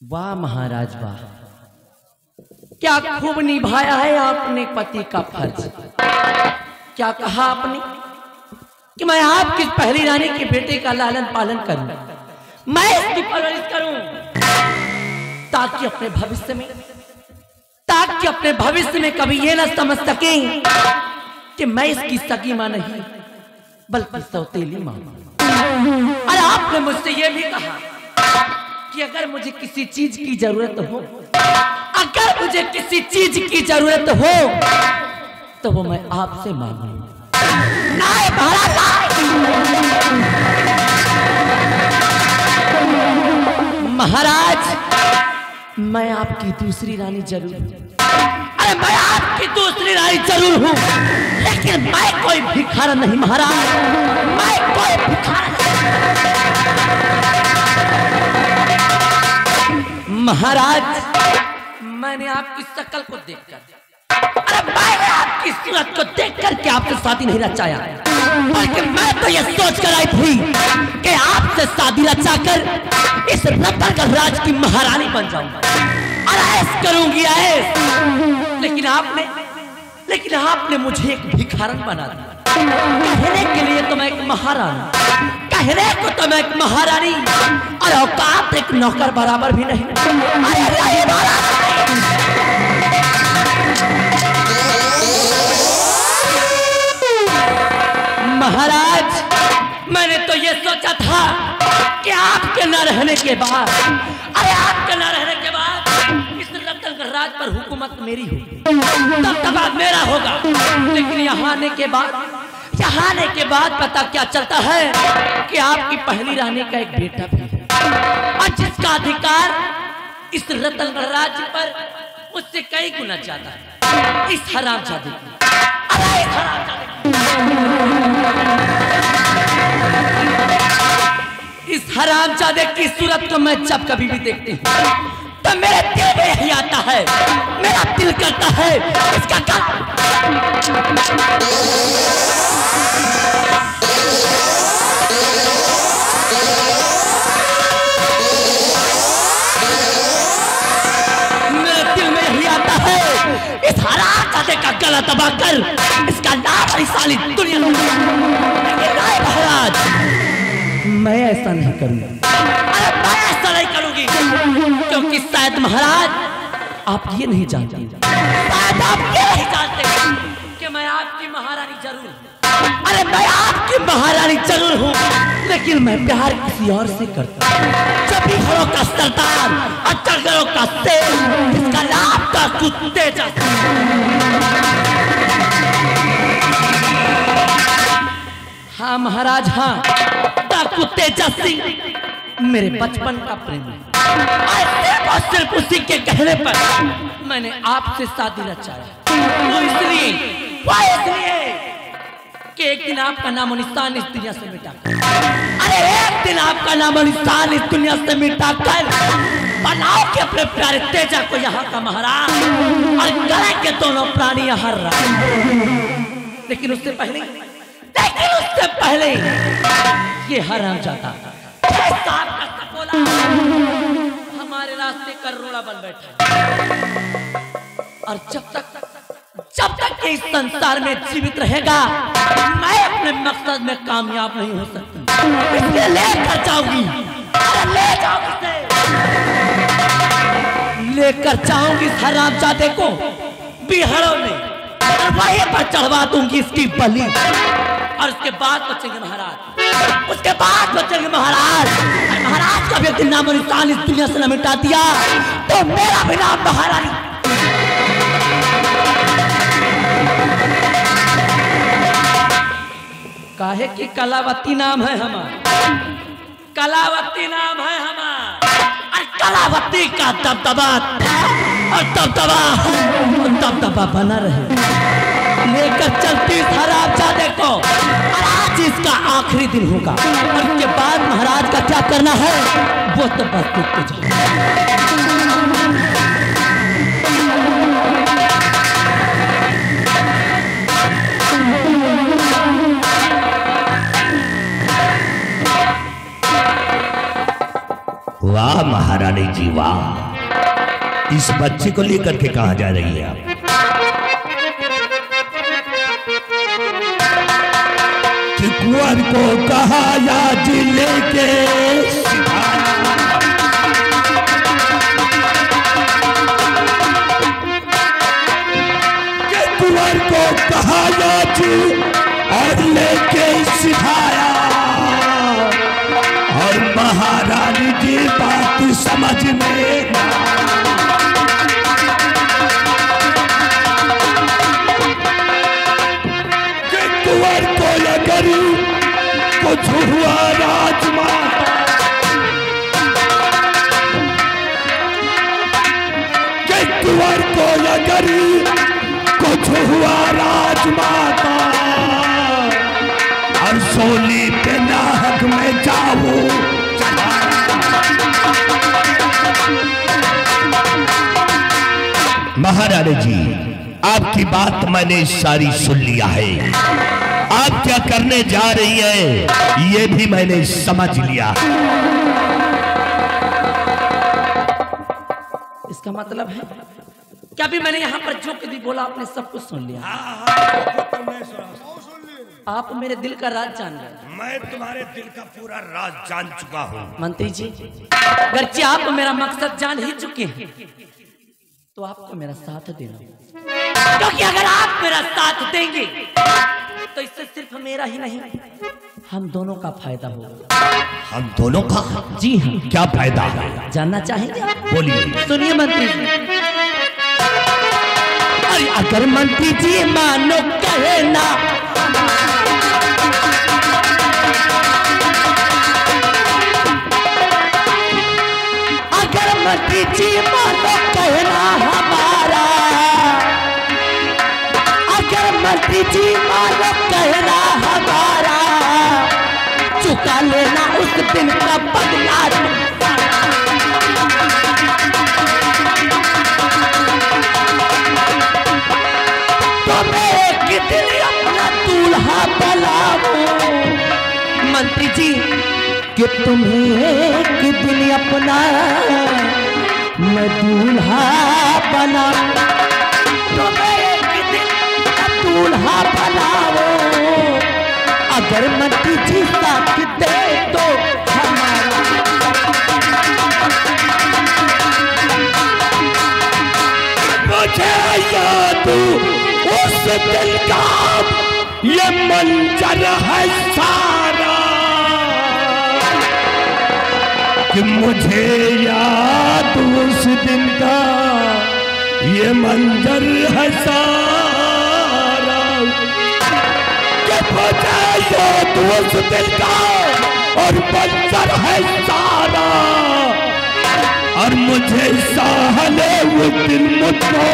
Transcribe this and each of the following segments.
वाह महाराज वाह, क्या खूब निभाया है आपने पति का फर्ज। क्या कहा आपने कि मैं आपकी पहली रानी के बेटे का लालन पालन करूं, मैं इसकी परवरिश करूं ताकि अपने भविष्य में कभी ये ना समझ सके कि मैं इसकी सगी मां नहीं बल्कि सौतेली मां। और आपने मुझसे ये भी कहा कि अगर मुझे किसी चीज की जरूरत हो, तो वो मैं आपसे मांगूं। महाराज, मैं आपकी दूसरी रानी जरूर हूं। अरे मैं आपकी दूसरी रानी जरूर हूं, लेकिन मैं कोई भिखारी नहीं महाराज, मैं कोई भिखारी नहीं। महाराज, मैंने आपकी शक्ल को देखकर, मैंने आपकी सूरत को देखकर के आपसे शादी नहीं रचाया, बल्कि मैं तो ये सोच कर आई थी कि आपसे शादी रचाकर इस रतनगढ़ राज की महारानी बन जाऊंगा और ऐश करूंगी ऐश। लेकिन आपने मुझे एक भिखारन बना दिया। कहने के लिए तो मैं एक महारानी, कहने को तो मैं एक महारानी और औकात एक नौकर बराबर भी नहीं। महाराज, मैंने तो ये सोचा था कि आपके न रहने के बाद इस रतनगढ़ राज पर हुकूमत मेरी होगी, दबदबा मेरा होगा। लेकिन यहाँ आने के बाद पता क्या चलता है कि आपकी पहली रानी का एक बेटा भी है, और जिसका अधिकार इस रतनगढ़ राज्य पर उससे कई गुना ज्यादा है। इस हरामजादे की सूरत को मैं जब कभी भी देखती हूँ तो मेरे दिल में यही आता है, मेरा दिल करता है इसका इस हरामजादे का गला दबाकर इसका नाम साली दुनिया में। महाराज, मैं ऐसा नहीं करूंगा, मैं ऐसा नहीं करूंगी, क्योंकि शायद महाराज आप ये नहीं जानते, कि मैं आपकी महारानी जरूर हूं। अरे मैं आपकी महारानी जरूर हूं, लेकिन मैं प्यार किसी और से करता हूं। सभी घरों का सरदार, अच्छा घरों का शेर, इसका नाम का कुत्ते जैसा। हाँ महाराज, हाँ, कुत्ते जैसी मेरे बचपन का प्रेम है। सिर्फ उसी के कहने पर मैंने आपसे शादी रचाया, वो इसलिए कि एक दिन आपका नामो निशान इस दुनिया से मिटाकर, एक दिन आपका नामो निशान इस दुनिया से मिटाकर बनाओ के अपने प्यारे तेजा को यहाँ का महाराज और गले के दोनों प्राणी यहाँ रहा। लेकिन उससे पहले ये हरामजादा हमारे रास्ते का रोड़ा बन बैठा, और जब तक ये इस संसार में जीवित रहेगा मैं अपने मकसद में कामयाब नहीं हो सकती। इसलिए लेकर जाऊंगी इस हरामजादे को बिहारों में, और वहीं पर चढ़वा दूंगी इसकी बलि। और उसके बाद बचेंगे महाराज, महाराज का भी नाम निशान इस दुनिया से न मिटा दिया तो मेरा भी नाम महारानी। काहे कि कलावती नाम है हमारा, कलावती नाम है हमारा, और कलावती का दबदबा बना रहे। लेकर चलती हरामजादे को, और आज इसका आखिरी दिन होगा, और उसके बाद महाराज का क्या करना है वो तो बस देखते जाओ। वाह महारानी जी वाह, इस बच्चे को लेकर के कहां जा रही है आप? कि कुंवर को कहा या जी लेके कुंवर को कहा या जी और लेके सिखाया, और महारानी जी बात समझ में कि कुंवर को अगर कुछ हुआ राजमाता, कि कुंवर को अगर कुछ हुआ राजमाता, और सोली पे नाहक में जाओ। महारानी जी आपकी बात मैंने सारी सुन लिया है, आप क्या करने जा रही है ये भी मैंने समझ लिया। इसका मतलब है क्या भी मैंने यहाँ पर जो भी बोला आपने सब कुछ सुन लिया? आप मेरे दिल का राज जान गए। मैं तुम्हारे दिल का पूरा राज जान चुका हूँ मंत्री जी, अगरचे आप मेरा मकसद जान ही चुके हैं तो आपको मेरा साथ देना, क्योंकि अगर आप मेरा साथ देंगे तो इससे सिर्फ मेरा ही नहीं हम दोनों का फायदा होगा। हम दोनों का? जी हाँ। क्या फायदा है जानना चाहेंगे? बोलिए। सुनिए मंत्री जी, अगर मंत्री जी मानो कहना, अगर मंत्री जी मानो कहना हमारा, अगर मंत्री जी मानो कहना हमारा, चुका लेना उस दिन का बदला। अपना दूल्हा बनाओ मंत्री जी, कि तुम्हें एक दिन अपना मैं दूल्हा बनाओ, तुम्हें एक दिन दूल्हा बनाओ, अगर मंत्री जी साथ दे तो हमारा। मुझे याद उस दिल का ये मंजर है सारा, कि मुझे याद उस दिन का ये मंजर है सारा, कि मुझे याद उस दिल का और मंजर है सारा, और मुझे सहले वो दिन मुझको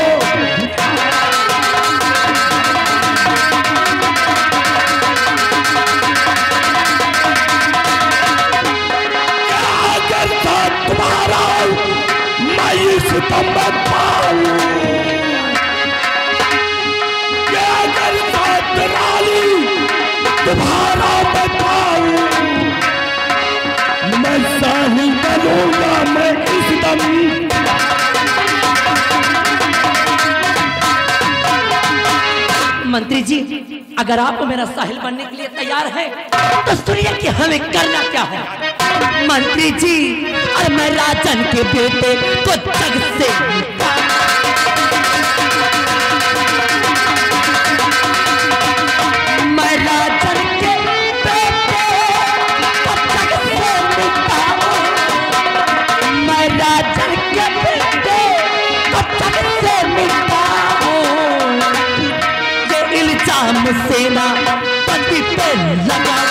तुम पाऊं, अगर साथ राली तुम्हारा बताऊं, मैं साहिल बनूंगा मैं इस दम। मंत्री जी, अगर आप मेरा साहिल बनने के लिए तैयार हैं तो सुनिए कि हमें करना क्या है। मंत्री जी, और मैं राजन के बेटे को जग से मैं राजन के बेटे को जग से मिटाऊं, मैं राजन के बेटे को जग से मिटाऊं, जो इल्जाम सेना पति पे लगा,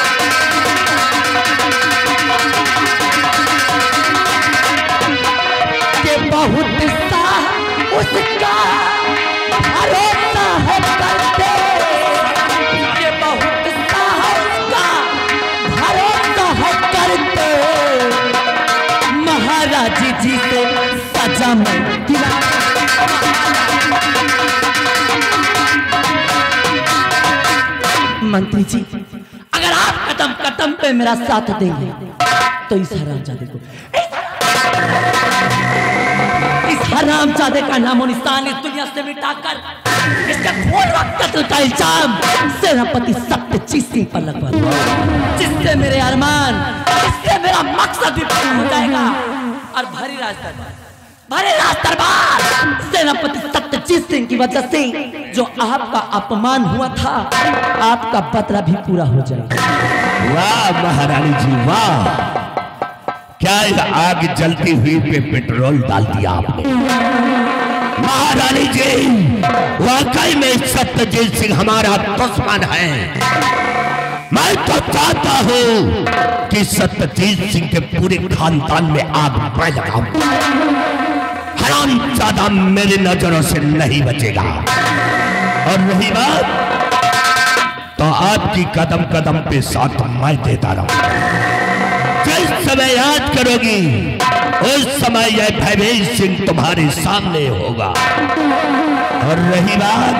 बहुत सा उसका भरोसा है करते, ये बहुत सा उसका भरोसा है करते, महाराज जी से सजा में दिला। मंत्री जी, अगर आप कदम कदम पे मेरा साथ देंगे तो इस हरामजादे को इस हरामजादे का नामो निशान इस दुनिया से मिटाकर इसके खून व कत्ल का इल्जाम सेनापति सत्यजीत सिंह पर लगवा दो, जिससे मेरे अरमान, जिससे मेरा मकसद भी पूरा हो जाएगा। और भरी राज दरबार सेनापति सत्यजीत सिंह की वजह से जो आपका अपमान हुआ था, आपका बदला भी पूरा हो जाएगा। वाह महारानी जी वाह, क्या इस आग जलती हुई पे पेट्रोल डाल दिया आपने। महारानी जी वाकई में सत्यजीत सिंह हमारा दुश्मन है। मैं तो चाहता हूं कि सत्यजीत सिंह के पूरे खानदान में आग मैं लगाऊं। हरामजादा मेरी नजरों से नहीं बचेगा। और रही बात तो आपकी कदम कदम पे साथ मैं देता रहूं। जिस समय याद करोगी उस समय यह भयभीत सिंह तुम्हारे सामने होगा। और रही बात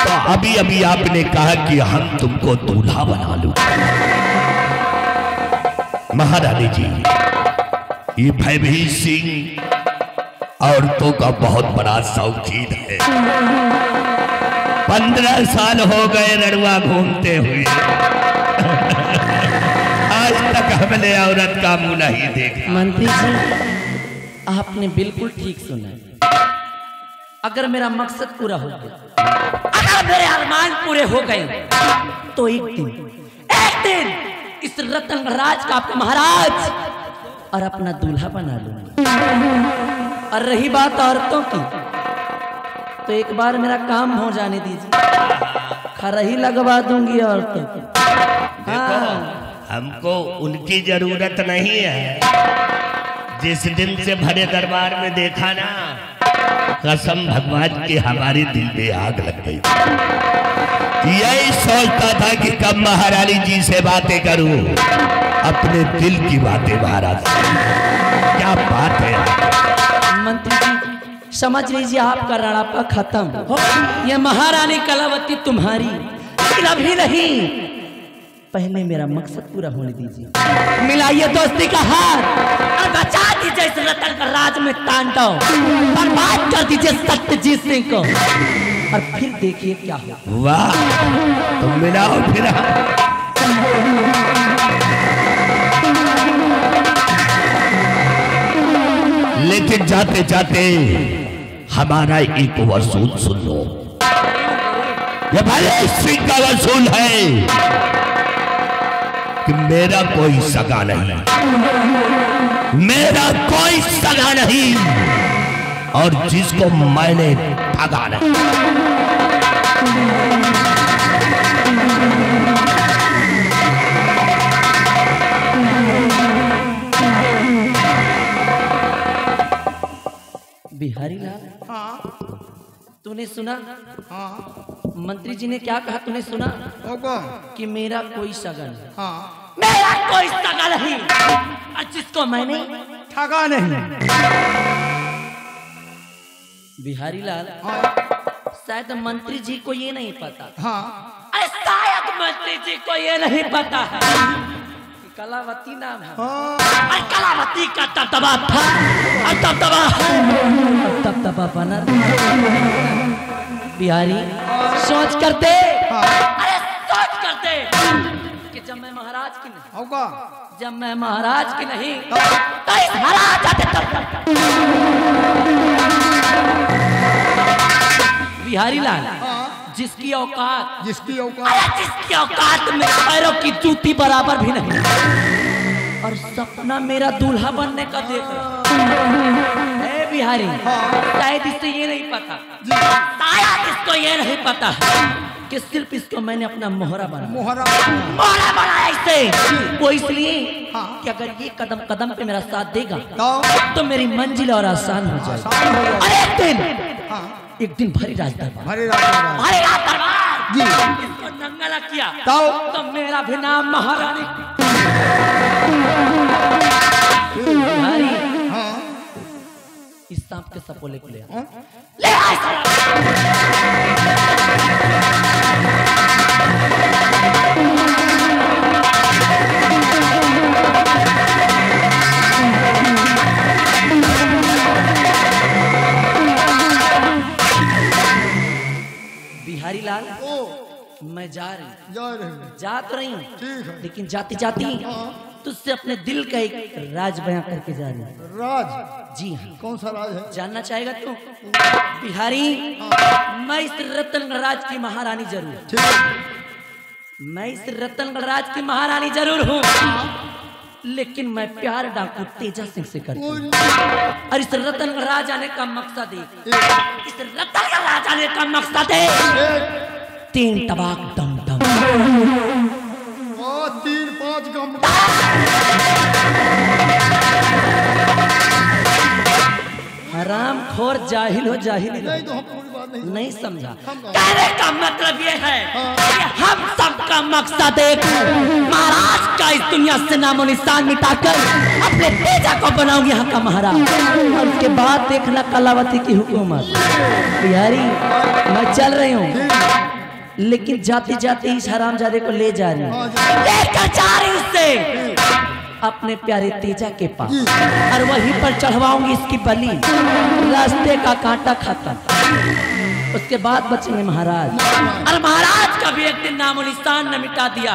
तो अभी अभी आपने कहा कि हम तुमको दूल्हा बना लूं। महारानी जी ये भयभीत सिंह औरतों का बहुत बड़ा शौकीन है। 15 साल हो गए रड़ुआ घूमते हुए, आज तक हमने औरत का मुंह नहीं देखा। मंत्री जी आपने बिल्कुल ठीक सुना। अगर मेरा मकसद पूरा हो गया, अगर मेरे अरमान पूरे हो गए, तो एक दिन इस रतन राज का आपका महाराज और अपना दूल्हा बना लूंगा। और रही बात औरतों की, तो एक बार मेरा काम हो जाने दीजिए, खरही लगवा दूंगी औरतों की। हमको उनकी जरूरत नहीं है। जिस दिन से भरे दरबार में देखा ना, कसम भगवान की हमारे दिल में आग लग गई। यही सोचता था कि कब महारानी जी से बातें करूं, अपने दिल की बातें। महाराज क्या बात है। मंत्री जी समझ लीजिए आपका रड़ापा खत्म हो। ये महारानी कलावती तुम्हारी, लेकिन अभी नहीं, पहले मेरा मकसद पूरा होने दीजिए। मिलाइए दोस्ती का हाथ और बचा दीजिए इस रतन का राज में तांडव, बर्बाद कर दीजिए सत्यजीत सिंह को, और फिर देखिए क्या हो। वाह तुम मिलाओ फिर। लेकिन जाते जाते हमारा एक वसूल सुन लो। ये भले सिंह का वसूल है कि मेरा कोई सगा नहीं, मेरा कोई सगा नहीं, और जिसको मैंने ठगा नहीं। बिहारी लाल, हाँ तूने सुना? हाँ मंत्री जी ने क्या कहा, तूने सुना? होगा। कि मेरा कोई सगा नहीं। हाँ मेरा कोई सगा नहीं, और जिसको मैंने ठगा नहीं। बिहारी लाल, हाँ शायद मंत्री जी को ये नहीं पता। हाँ अरे शायद मंत्री जी को ये नहीं पता है कि कलावती नाम है। हाँ और कलावती का दबदबा था, और दबदबा है, और दबदबा बना रहा। बिहारी सोच करते, अरे सोच करते कि जब मैं महाराज की नहीं, होगा। जब मैं महाराज की नहीं तो इस महाराज आते तब। बिहारी लाल, जिसकी औकात, जिसकी औकात, अरे जिसकी औकात में पैरों की जूती बराबर भी नहीं, और सपना मेरा दूल्हा बनने का देख रहा है। बिहारी शायद इससे ये नहीं पता, शायद इसको ये नहीं पता कि सिर्फ इसको मैंने अपना मोहरा बनाया इससे। वो इसलिए कि अगर ये कदम कदम पे मेरा साथ देगा तो मेरी मंजिल और आसान हो जाएगी। और एक दिन भरी राज दरबार जी इसको दंगला किया तो मेरा भी नाम महारानी। बिहारी, इस सांप के सपोले को ले मैं जा रही जा रहे हैं। जा तो रही हूँ, ठीक है। लेकिन जाती जाती तुझसे अपने दिल का एक राज बयां करके जा रही हूँ। राज? जी हाँ। कौन सा राज है? जानना चाहेगा तू? बिहारी, मैं इस रतन राज की महारानी जरूर, ठीक है। मैं इस रतन राज की महारानी जरूर हूँ, लेकिन मैं प्यार डाकू तेजा सिंह से करती हूँ। और इस रतन राज आने का मकसद है, इस रतन राज आने का मकसद है 3 तबाक दम दम। 3-5 गम। हराम खोर जाहिल हो, जाहिल नहीं तो हम पूरी बात नहीं समझा। कहने का मतलब ये है कि हम सबका मकसद एक, महाराज का इस दुनिया से नामो निशान मिटाकर अपने तेजा को बनाऊंगी यहाँ का महाराज। और उसके बाद देखना कलावती की हुकूमत। बिहारी, मैं चल रही हूँ, लेकिन जाते जाते इस हरामजादे को ले जा रही हूँ, लेकर जा रही उससे अपने प्यारे तेजा के पास, और वहीं पर चढ़वाऊंगी इसकी बलि, रास्ते का कांटा खत्म। उसके बाद बचेंगे महाराज, और महाराज का भी एक दिन नामो निशान न मिटा दिया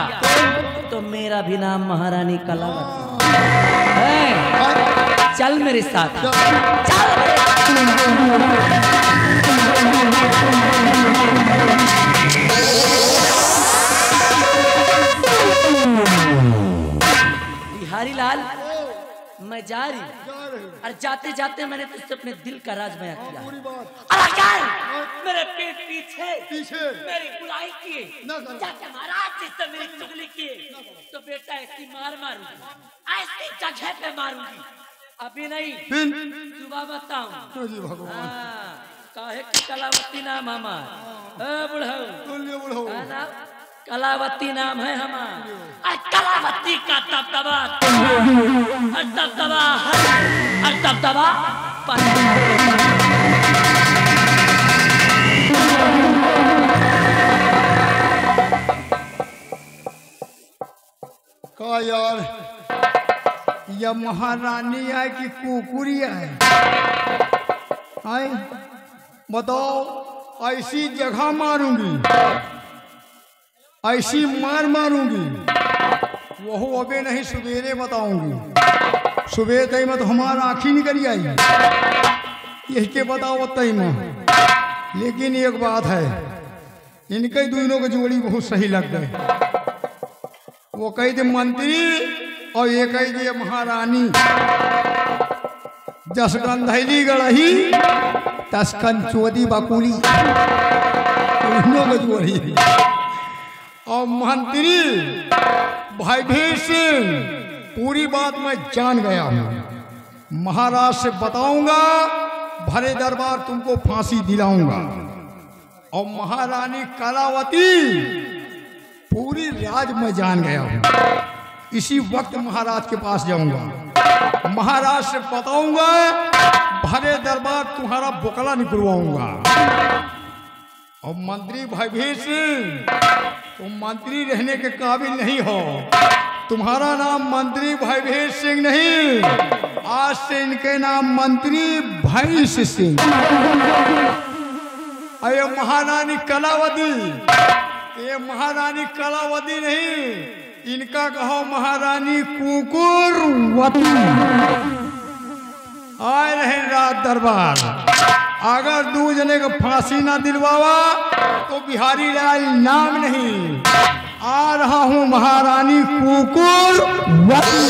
तो मेरा भी नाम महारानी कलावती है। चल मेरे साथ, बिहारी लाल, मैं जा रही और जाते जाते मैंने तुझसे अपने दिल का राज बयां किया। और अगर मेरे पेट पीछे मेरी बुराई किए, जाके महाराज जी से मेरी चुगली किए, तो बेटा ऐसी मार मारूंगी, ऐसी जगह पे मारूंगी, अभी नहीं सुबह बताऊं। काहे की कलावती नाम हमार, बुढ़ऊ कलावती नाम है हमारा। कलावती का दबदबा, दबदबा का यार, यह महारानी है कि कुकुरिया है? आए बताओ, ऐसी जगह मारूंगी, ऐसी मार मारूंगी, वो अबे नहीं सवेरे बताऊंगी। सुबह तई में तो हमारा आँखी निकल आई, यही के बताओ तई में। लेकिन एक बात है, इनके दोनों की जोड़ी बहुत सही लग गए। वो कही दे मंत्री और ये कही दे महारानी, जस गंधैली गढ़ही तस्कन चोदी बकुली, दोनों की जोड़ी। और मंत्री भयभीत सिंह, पूरी बात मैं जान गया हूँ, महाराज से बताऊंगा, भरे दरबार तुमको फांसी दिलाऊंगा। और महारानी कलावती, पूरी राज में जान गया हूँ। इसी वक्त महाराज के पास जाऊंगा, महाराज से बताऊंगा, भरे दरबार तुम्हारा बुकला निकलवाऊंगा। और मंत्री भयभीत सिंह, तुम मंत्री रहने के काबिल नहीं हो, तुम्हारा नाम मंत्री भयभीत सिंह नहीं, आज से इनके नाम मंत्री भैंस सिंह। अरे महारानी कलावती, ये महारानी कलावती नहीं, इनका कहो महारानी कुकुरवती। आए रहे रात दरबार, अगर 2 जने को फांसी ना दिलवावा तो बिहारी लाल नाम नहीं। आ रहा हूं महारानी कुकुरवती।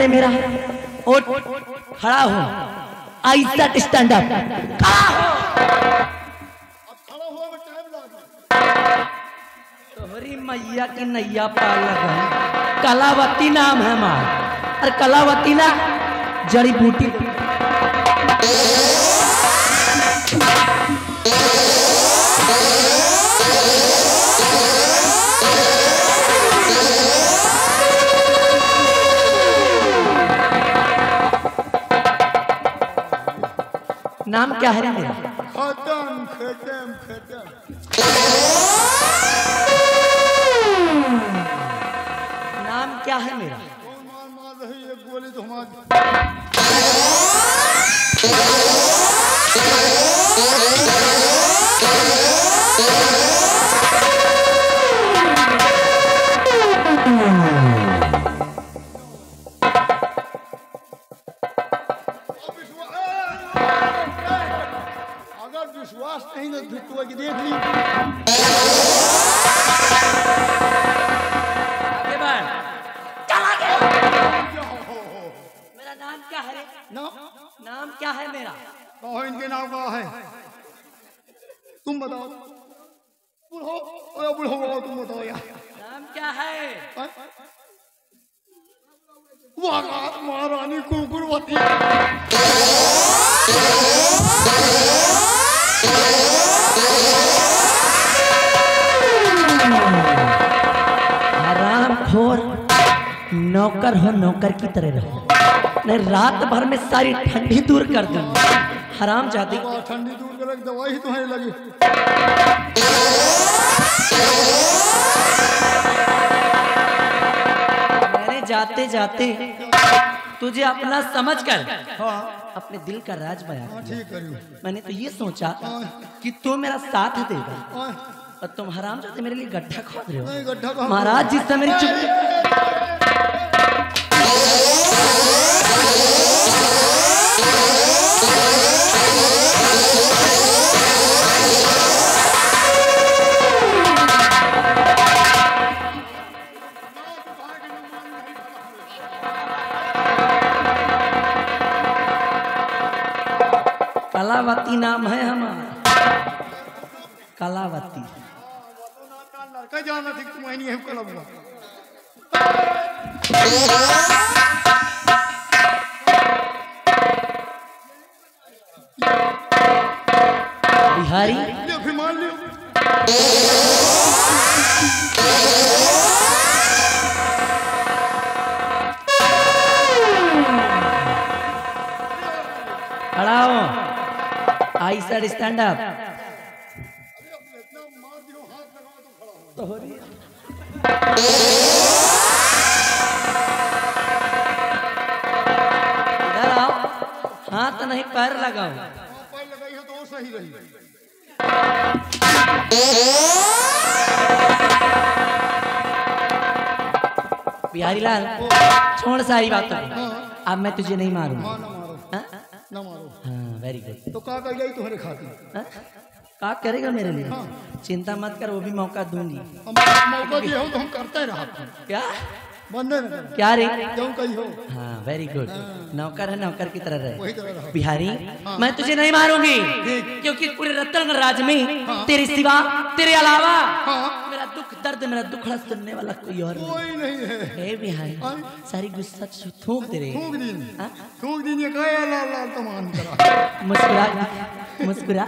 मेरा ओट खड़ा हो, आइसा स्टैंड अप, खड़ा हो। तोहरी मैया की नैया पाल लगा, कलावती नाम है हमारा, और कलावती ना जड़ी बूटी। नाम क्या है रे मेरा? खत्म खत्म खत्म। नाम क्या है मेरा? मार रही है गोली तो हमारी। अगर विश्वास नहीं ना तो देख ली। मेरा नाम क्या है? नाम क्या है मेरा? कहो इनके नाम क्या है? तुम बताओ। बुढ़ो तुम बताओ यार। नाम क्या है? महारानी कुकुरवती। हरामखोर, नौकर हो नौकर की तरह रहो, नहीं रात भर में सारी ठंडी दूर कर दूंगा। हराम जाती ठंडी दूर कर दवाई तुम्हें लगी। मैंने जाते जाते तुझे अपना समझकर हाँ अपने दिल का राज बयां किया। ठीक करी। मैंने तो ये सोचा कि तू मेरा साथ देगा और तुम हराम जाते मेरे लिए गड्ढा खोद रहे नहीं हो। गड्ढा कहाँ? महाराज जिस समय मेरी चुप कलावती नाम है हमारा, कलावती। लड़का जाना थी तुम नहीं है कल हुआ। बिहारी मान लियो। खड़ा हो, आई सर स्टैंड अप। इधर आओ, हाथ नहीं पैर लगाओ। पैर लगाई हो तो सही रही। बिहारी लाल छोड़ सारी बातों, अब मैं तुझे नहीं मारूंगा। ना मारो ना मारो। हाँ वेरी गुड। तो का कर गई तुम्हारे खातिर? का करेगा मेरे लिए? चिंता मत कर, वो भी मौका दूंगी। मौका दिया हो तो हम करते रहा। क्या बंदे न क्या रे? क्यों कही हो? हाँ वेरी गुड। नौकर है, नौकर की तरह वही रहे। तरह रहो। बिहारी मैं तुझे नहीं मारूंगी, क्योंकि पूरे रत्नगढ़ राज में तेरे सिवा, तेरे अलावा मेरा दुख दर्द, मेरा दुखड़ा सुनने वाला कोई और कोई नहीं है। हे बिहारी सारी गुस्सा थूक दे रहे। थूक दिन ये कहे लाल लाल तमान करा। मुस्कुरा मुस्कुरा।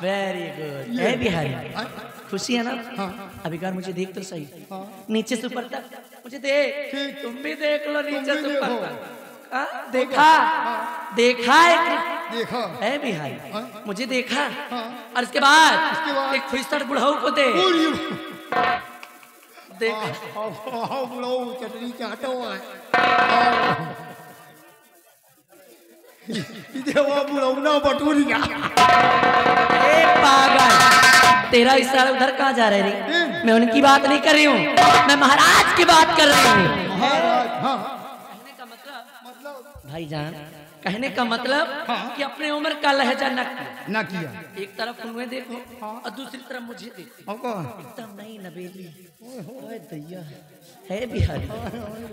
Very good. हे बिहारी खुशी है ना? अभी कर मुझे देख तो सही, नीचे से ऊपर तक मुझे देख। तुम भी देख लो नीचे से ऊपर तक। देखा देखा एक देखा है बिहारी, मुझे देखा और इसके बाद एक खुशतर बुढ़ाऊ को दे देखा। बुढ़ाऊ चटनी चाहता हुआ है। वो बुढ़ाऊ ना बटूरिया। पागल, तेरा इशारा उधर कहाँ जा रहे रे? मैं उनकी बात नहीं कर रही हूँ, मैं महाराज की बात कर रही हूँ। कहने का मतलब भाईजान, कहने का मतलब कि अपने उम्र का लहजा न किया। एक तरफ उन्हें देखो और दूसरी तरफ मुझे देखो। एकदम नहीं नबेली दैया है बिहारी।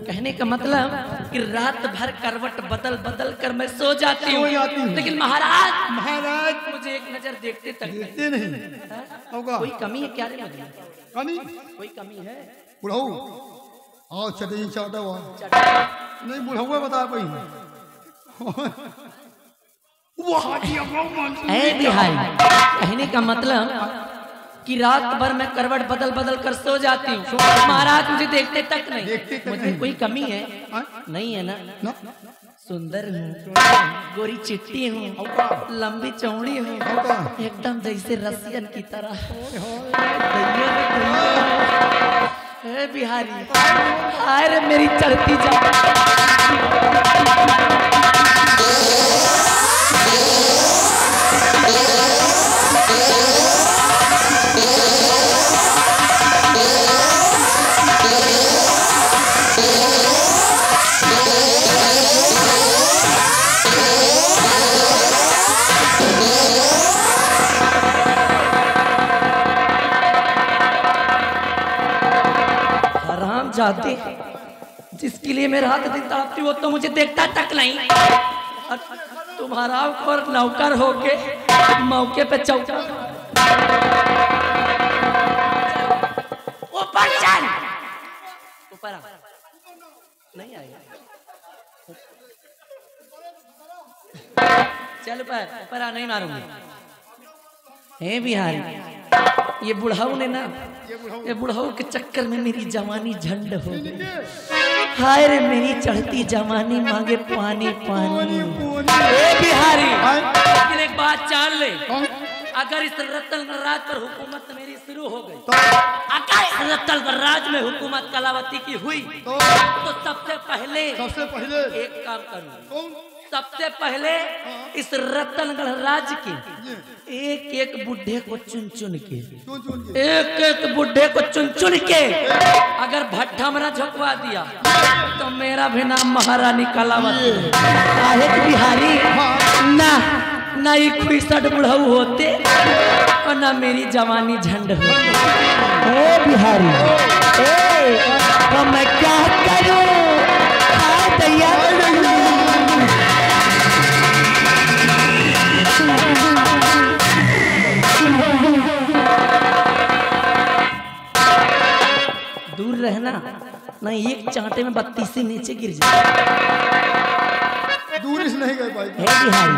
कहने का मतलब कि रात भर करवट बदल बदल कर मैं सो जाती हूँ, लेकिन महाराज मुझे एक नजर देखते तक नहीं। कोई कमी है क्या रे? मुझे कमी? कोई कमी है? बुढ़ाऊ आओ चटनी चाहता हुआ नहीं। बुढ़ाऊ बता कोई बिहारी। कहने का मतलब कि रात भर मैं करवट बदल बदल कर सो जाती हूँ, महाराज मुझे देखते तक नहीं। मुझे कोई कमी है? नहीं है ना? सुंदर हूँ, गोरी चिट्टी हूँ, लंबी चौड़ी हूँ, एकदम जैसे रसियन की तरह। हे बिहारी, हाय रे मेरी चढ़ती जाते जिसके लिए मैं रात दिन तड़पती वो तो मुझे देखता तक नहीं। तुम्हारा और नौकर होके मौके पे चौका ऊपर चल, ऊपर आ, नहीं आएगा, चल ऊपर आ, नहीं मारूंगी। हे बिहारी, ये बुढ़ाऊ ने ना, ये बुढ़ाऊ के चक्कर में मेरी जवानी झंड हो गई। हाय रे मेरी चढ़ती जवानी मांगे पानी पानी। ए बिहारी, लेकिन एक बात जान ले, अगर इस रत्तलगढ़ राज पर हुकूमत मेरी शुरू हो गई, अगर रत्तलगढ़ राज में हुकूमत कलावती की हुई, तो सबसे पहले एक काम करूँ। सबसे पहले इस रत्तलगढ़ राज्य के एक एक बुढ़े को चुन चुन के, एक एक बुढ़े को चुन चुन के अगर भट्ठा में झोंकवा दिया तो मेरा भी नाम महारानी कलावती है। बिहारी ना ना ही खुईसठ बुढ़ऊ होते और ना मेरी जवानी झंड होती। बिहारी तो मैं क्या करूं? दूर रहना नहीं, एक चांटे में 32 से नीचे गिर जाए। दूर से नहीं गए भाई। हे बिहारी,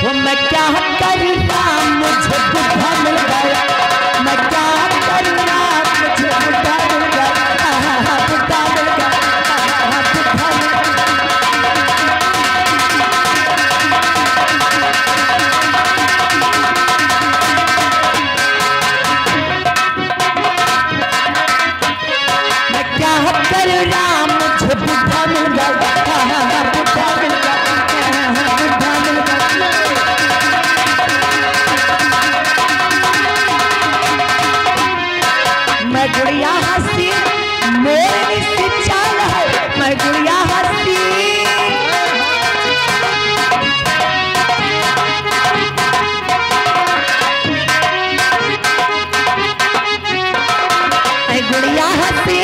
वो मैं क्या करूँगा, मुझे बुढ़ा मिल गया, मैं क्या करूँगा, मुझे बुढ़ा मिल गया, बुढ़ा मिल गया, बुढ़ा मिल गया। मैं गुड़िया हंसी मेरी सी चाल है, मैं गुड़िया हंसी गुड़िया हंसी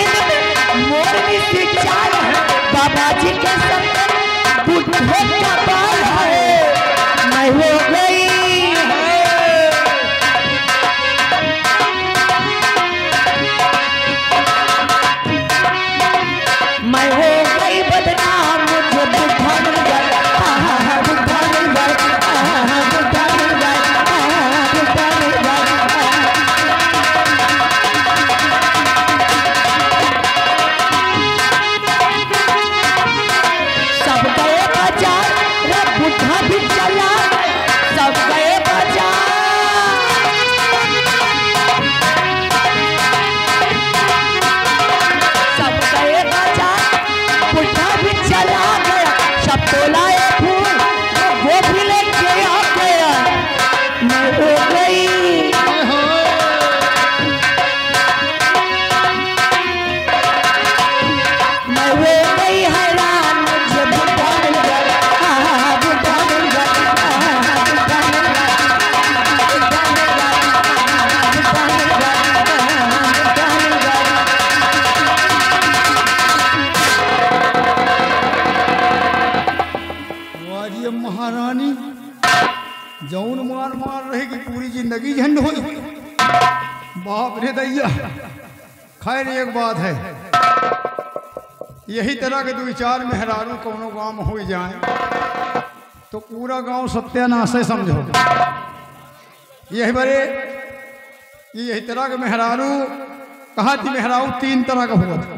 मोरनी सी चाल है, बाबा जी के संग बुढ़े का बाल है, मैं हो गई बदनाम, मुझे बुढ़ा मिल गया, बुढ़ा मिल गया, बुढ़ा मिल गया, बुढ़ा मिल गया। सब गए बाजार, वो बुढ़ा भी चला, सब गए बाजार, सब गए बाजार, बुढ़ा भी चला गया, सब तोलाए फूल वो भी लेके आ गया, मैं हो गई मैं हो गई हैरान, मुझे बुढ़ा मिल गया, बुढ़ा मिल गया, बुढ़ा मिल गया, बुढ़ा मिल गया, बुढ़ा मिल गया, बुढ़ा मिल गया। महारानी जौन मार मार रहेगी पूरी जिंदगी झंड हो। बाप रे दैया, खैर एक बात है, यही तरह के 2-4 मेहरारू कोनो गांव में हो जाए तो पूरा गांव सत्यानाश है समझो। यही बड़े यही तरह के मेहरारू कहा थी, मेहरारू 3 तरह का हुआ था।